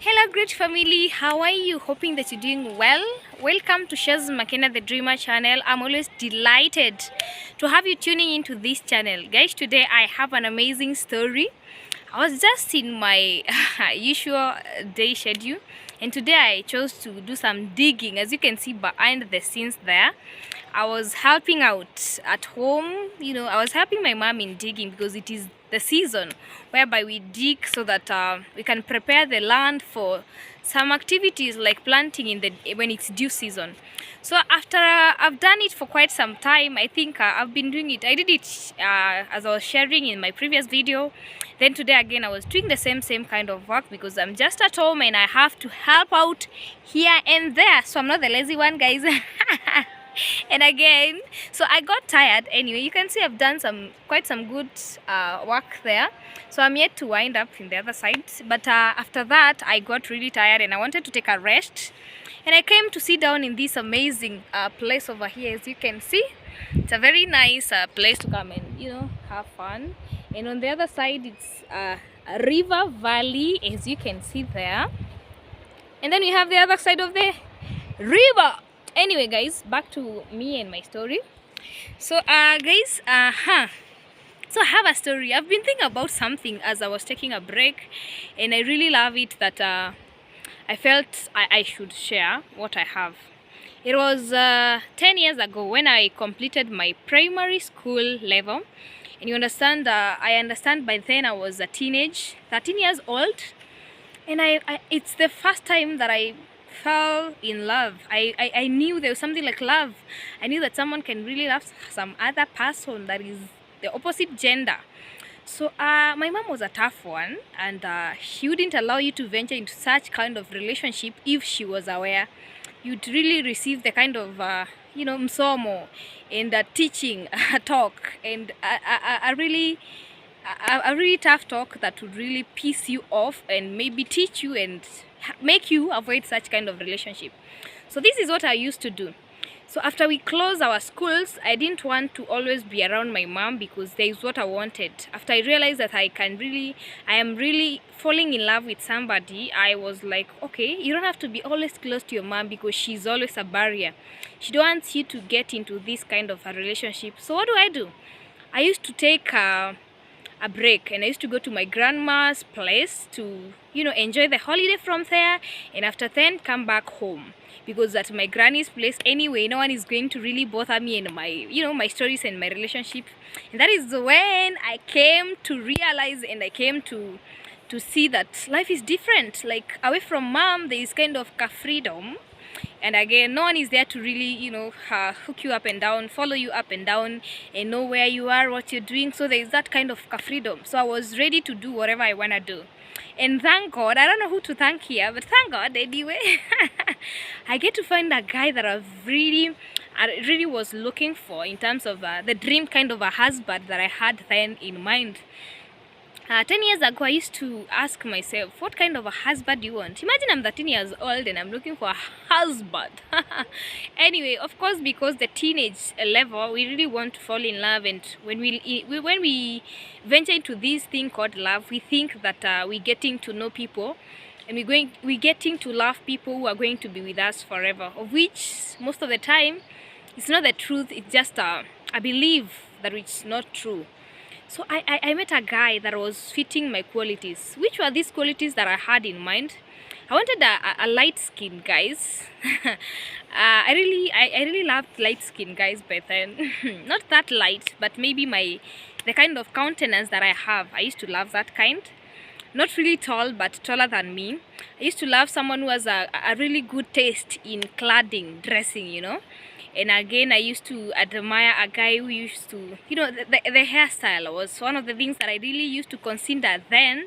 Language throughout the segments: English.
Hello, great family. How are you? Hoping that you're doing well. Welcome to Shaz McKenna the Dreamer channel. I'm always delighted to have you tuning into this channel. Guys, today I have an amazing story. I was just in my usual day schedule, and today I chose to do some digging. As you can see behind the scenes there, I was helping out at home. I was helping my mom in digging because it is the season whereby we dig so that we can prepare the land for some activities like planting when it's due season. So after I've done it for quite some time, I think I've been doing it. I did it as I was sharing in my previous video. Then today again I was doing the same kind of work because I'm just at home and I have to help out here and there. So I'm not the lazy one, guys. And again, so I got tired. Anyway, you can see I've done quite some good work there. So I'm yet to wind up in the other side, but after that I got really tired and I wanted to take a rest, and I came to sit down in this amazing place over here. As you can see, it's a very nice place to come and have fun. And on the other side it's a river valley, as you can see there, and then we have the other side of the river. Anyway, guys, back to me and my story. So guys, so I have a story. I've been thinking about something as I was taking a break, and I really love it that I felt I should share what I have. It was 10 years ago when I completed my primary school level, and you understand, I understand by then I was a 13 years old, and it's the first time that I fell in love. I knew there was something like love. I knew that someone can really love some other person that is the opposite gender. So my mom was a tough one, and she wouldn't allow you to venture into such kind of relationship if she was aware. You'd really receive the kind of msomo and teaching talk, and a really tough talk that would really piss you off and maybe teach you and make you avoid such kind of relationship. So this is what I used to do. So after we closed our schools, I didn't want to always be around my mom because there is what I wanted. After I realized that I am really falling in love with somebody, I was like, okay, you don't have to be always close to your mom because she's always a barrier. She don't want you to get into this kind of a relationship. So what do? I used to take a break, and I used to go to my grandma's place to enjoy the holiday from there, and after then come back home, because at my granny's place anyway no one is going to really bother me and my my stories and my relationship. And that is when I came to realize, and I came to see that life is different. Like away from mom there is kind of a freedom, and again no one is there to really hook you up and down, follow you up and down, and know where you are, what you're doing. So there is that kind of freedom. So I was ready to do whatever I want to do, and thank God, I don't know who to thank here, but thank God anyway. I get to find a guy that I really was looking for, in terms of the dream kind of a husband that I had then in mind. 10 years ago, I used to ask myself, what kind of a husband do you want? Imagine I'm 13 years old and I'm looking for a husband. Anyway, of course, because the teenage level, we really want to fall in love. And when we venture into this thing called love, we think that we're getting to know people, and we're getting to love people who are going to be with us forever, of which most of the time, it's not the truth. It's just a belief that it's not true. So I met a guy that was fitting my qualities. Which were these qualities that I had in mind? I wanted a light skin, guys. I really loved light skin guys by then. Not that light, but maybe the kind of countenance that I have. I used to love that kind. Not really tall, but taller than me. I used to love someone who has a really good taste in clothing, dressing, And again, I used to admire a guy who used to, the hairstyle was one of the things that I really used to consider then.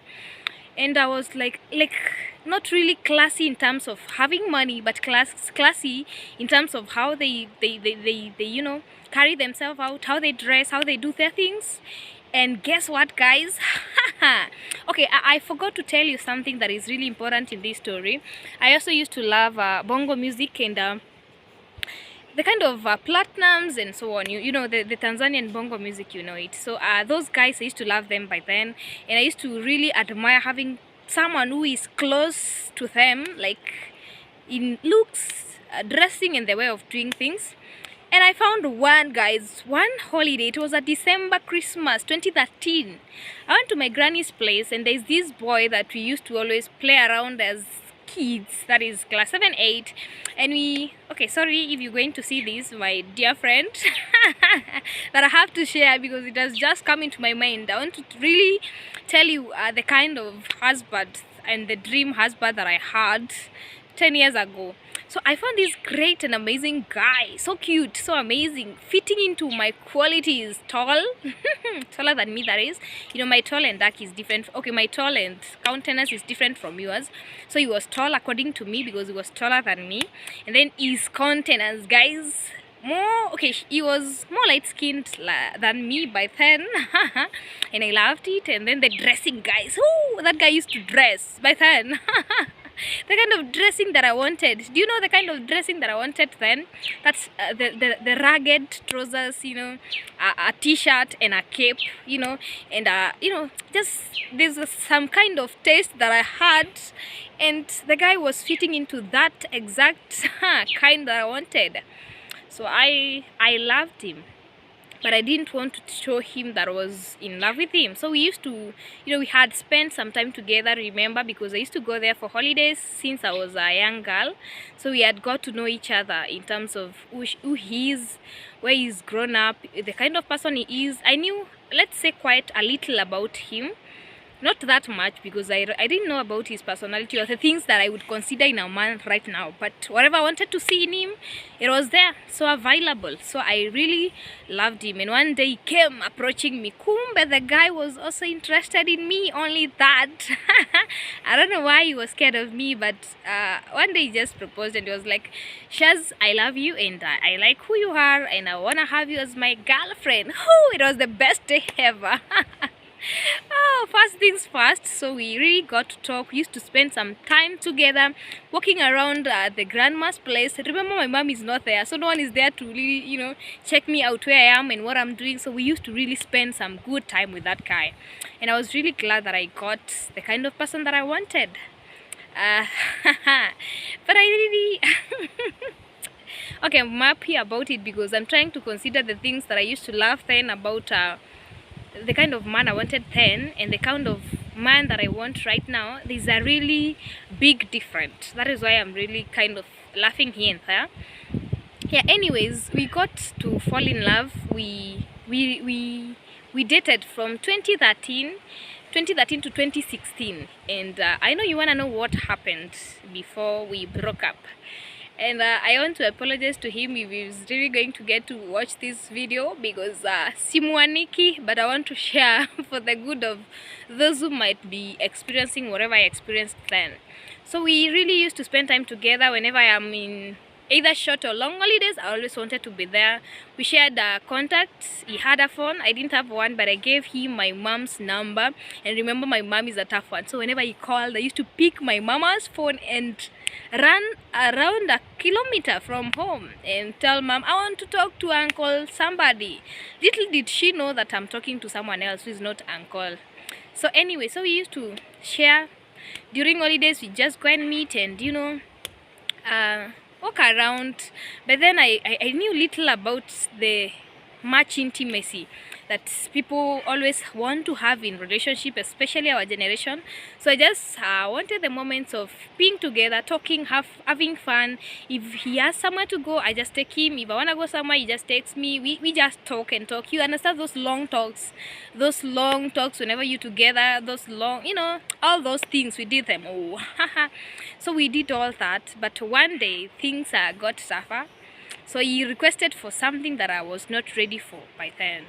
And I was like not really classy in terms of having money, but classy in terms of how they carry themselves out, how they dress, how they do their things. And guess what, guys? Okay, I forgot to tell you something that is really important in this story. I also used to love bongo music and the kind of platinums and so on. The Tanzanian bongo music, it. So those guys, I used to love them by then, and I used to really admire having someone who is close to them, like in looks, dressing, and the way of doing things. And I found one, guys, one holiday. It was a December Christmas 2013. I went to my granny's place, and there's this boy that we used to always play around as kids, that is class 7 8. And we, okay, sorry if you're going to see this, my dear friend, that I have to share because it has just come into my mind. I want to really tell you the kind of husband and the dream husband that I had 10 years ago. So I found this great and amazing guy, so cute, so amazing, fitting into my qualities. Tall, taller than me, that is. You know, my tall and dark is different. Okay, my tall and countenance is different from yours. So he was tall according to me because he was taller than me. And then his countenance, guys, more, okay, he was more light-skinned than me by then. And I loved it. And then the dressing, guys, oh, that guy used to dress by then. The kind of dressing that I wanted. Do you know the kind of dressing that I wanted then? That's the ragged trousers, you know, a t-shirt and a cape, you know, and you know, just there's some kind of taste that I had, and the guy was fitting into that exact kind that I wanted. So I loved him. But I didn't want to show him that I was in love with him. So we used to, you know, we had spent some time together, remember, because I used to go there for holidays since I was a young girl. So we had got to know each other in terms of who he is, where he's grown up, the kind of person he is. I knew, let's say, quite a little about him. Not that much because I didn't know about his personality or the things that I would consider in a man right now. But whatever I wanted to see in him, it was there, so available. So I really loved him. And one day he came approaching me. Kumbe, the guy was also interested in me, only that. I don't know why he was scared of me, but one day he just proposed and he was like, Shaz, I love you and I like who you are and I want to have you as my girlfriend. Oh, it was the best day ever. Oh, first things first, so we really got to talk. We used to spend some time together walking around the grandma's place. Remember, my mom is not there, so no one is there to really, you know, check me out where I am and what I'm doing. So we used to really spend some good time with that guy, and I was really glad that I got the kind of person that I wanted. But I really okay, I'm happy about it because I'm trying to consider the things that I used to love then about the kind of man I wanted then and the kind of man that I want right now. There's a really big difference. That is why I'm really kind of laughing here and there. Yeah, anyways, we got to fall in love. We dated from 2013 to 2016, and I know you want to know what happened before we broke up. And I want to apologize to him if he's really going to get to watch this video because simuaniki, but I want to share for the good of those who might be experiencing whatever I experienced then. So we really used to spend time together. Whenever I'm in either short or long holidays, I always wanted to be there. We shared contacts. He had a phone. I didn't have one, but I gave him my mom's number. And remember, my mom is a tough one. So whenever he called, I used to pick my mama's phone and run around a kilometer from home and tell mom, I want to talk to uncle somebody. Little did she know that I'm talking to someone else who is not uncle. So anyway, so we used to share. During holidays, we just go and meet and, you know, walk around. But then I knew little about the much intimacy that people always want to have in relationship, especially our generation. So I just wanted the moments of being together, talking, having fun. If he has somewhere to go, I just take him. If I want to go somewhere, he just takes me. We just talk and talk. You understand those long talks whenever you're together, those long, you know, all those things, we did them. Oh, so we did all that. But one day things got tougher. So he requested for something that I was not ready for by then.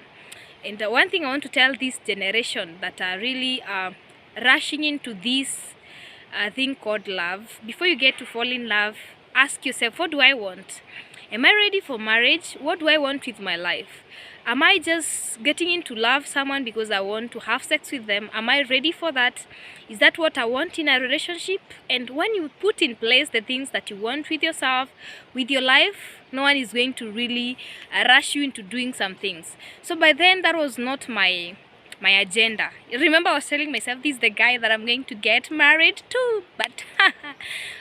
And one thing I want to tell this generation that are really rushing into this thing called love, before you get to fall in love, ask yourself, what do I want? Am I ready for marriage? What do I want with my life? Am I just getting into love someone because I want to have sex with them? Am I ready for that? Is that what I want in a relationship? And when you put in place the things that you want with yourself, with your life, no one is going to really rush you into doing some things. So by then, that was not my my agenda. Remember, I was telling myself this is the guy that I'm going to get married to, but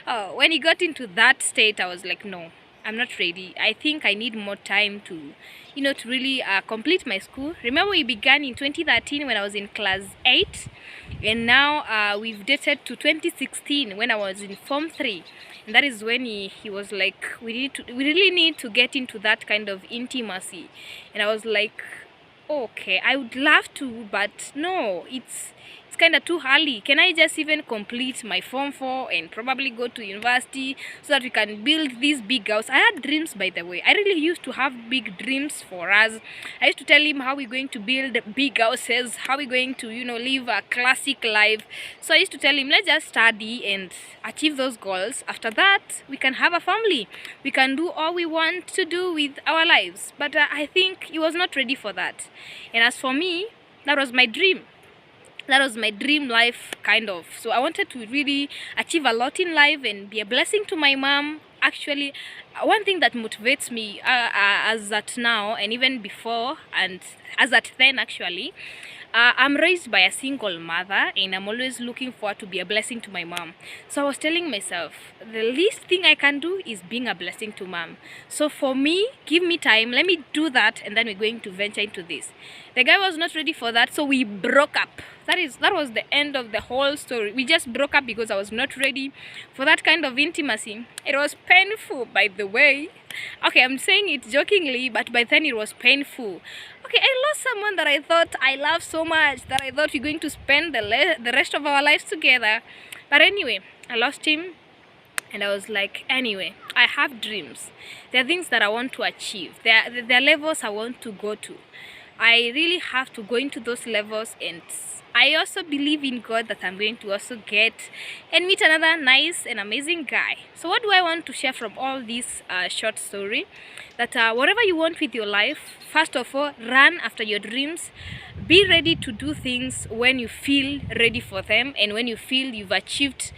oh, when he got into that state, I was like, no, I'm not ready. I think I need more time to, to really complete my school. Remember, we began in 2013 when I was in class 8, and now we've dated to 2016 when I was in Form 3. And that is when he was like, we really need to get into that kind of intimacy. And I was like, okay, I would love to, but no, it's kind of too early. Can I just even complete my Form 4 and probably go to university so that we can build this big house? I had dreams, by the way. I really used to have big dreams for us. I used to tell him how we're going to build big houses, how we're going to, live a classic life. So I used to tell him, let's just study and achieve those goals. After that, we can have a family. We can do all we want to do with our lives. But I think he was not ready for that. And as for me, that was my dream. That was my dream life, kind of. So I wanted to really achieve a lot in life and be a blessing to my mom. Actually, one thing that motivates me as at now and even before and as at then actually, I'm raised by a single mother and I'm always looking forward to be a blessing to my mom. So I was telling myself, the least thing I can do is being a blessing to mom. So for me, give me time, let me do that, and then we're going to venture into this. The guy was not ready for that, so we broke up. That was the end of the whole story. We just broke up because I was not ready for that kind of intimacy. It was painful, by the way. Okay, I'm saying it jokingly, but by then it was painful. Okay, I lost someone that I thought I loved so much, that I thought we're going to spend the rest of our lives together. But anyway, I lost him. And I was like, anyway, I have dreams. There are things that I want to achieve. There are levels I want to go to. I really have to go into those levels, and I also believe in God that I'm going to also get and meet another nice and amazing guy. So what do I want to share from all this short story? That whatever you want with your life, first of all, run after your dreams. Be ready to do things when you feel ready for them and when you feel you've achieved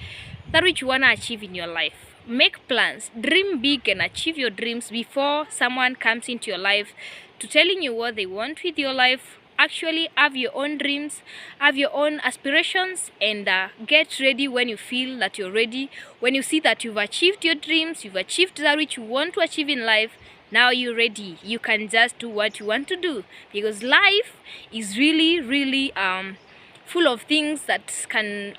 that which you want to achieve in your life. Make plans, dream big, and achieve your dreams before someone comes into your life to telling you what they want with your life. Actually have your own dreams, have your own aspirations, and get ready when you feel that you're ready. When you see that you've achieved your dreams, you've achieved that which you want to achieve in life, now you're ready. You can just do what you want to do, because life is really full of things that can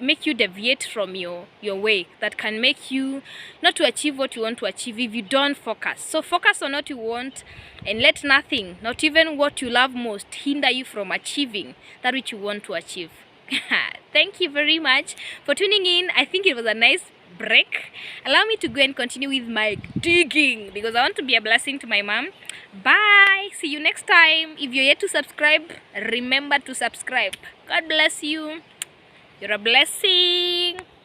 make you deviate from your way, that can make you not to achieve what you want to achieve if you don't focus. So focus on what you want and let nothing, not even what you love most, hinder you from achieving that which you want to achieve. Thank you very much for tuning in. I think it was a nice break. Allow me to go and continue with my digging because I want to be a blessing to my mom. Bye. See you next time. If you're yet to subscribe, remember to subscribe. God bless you. You're a blessing.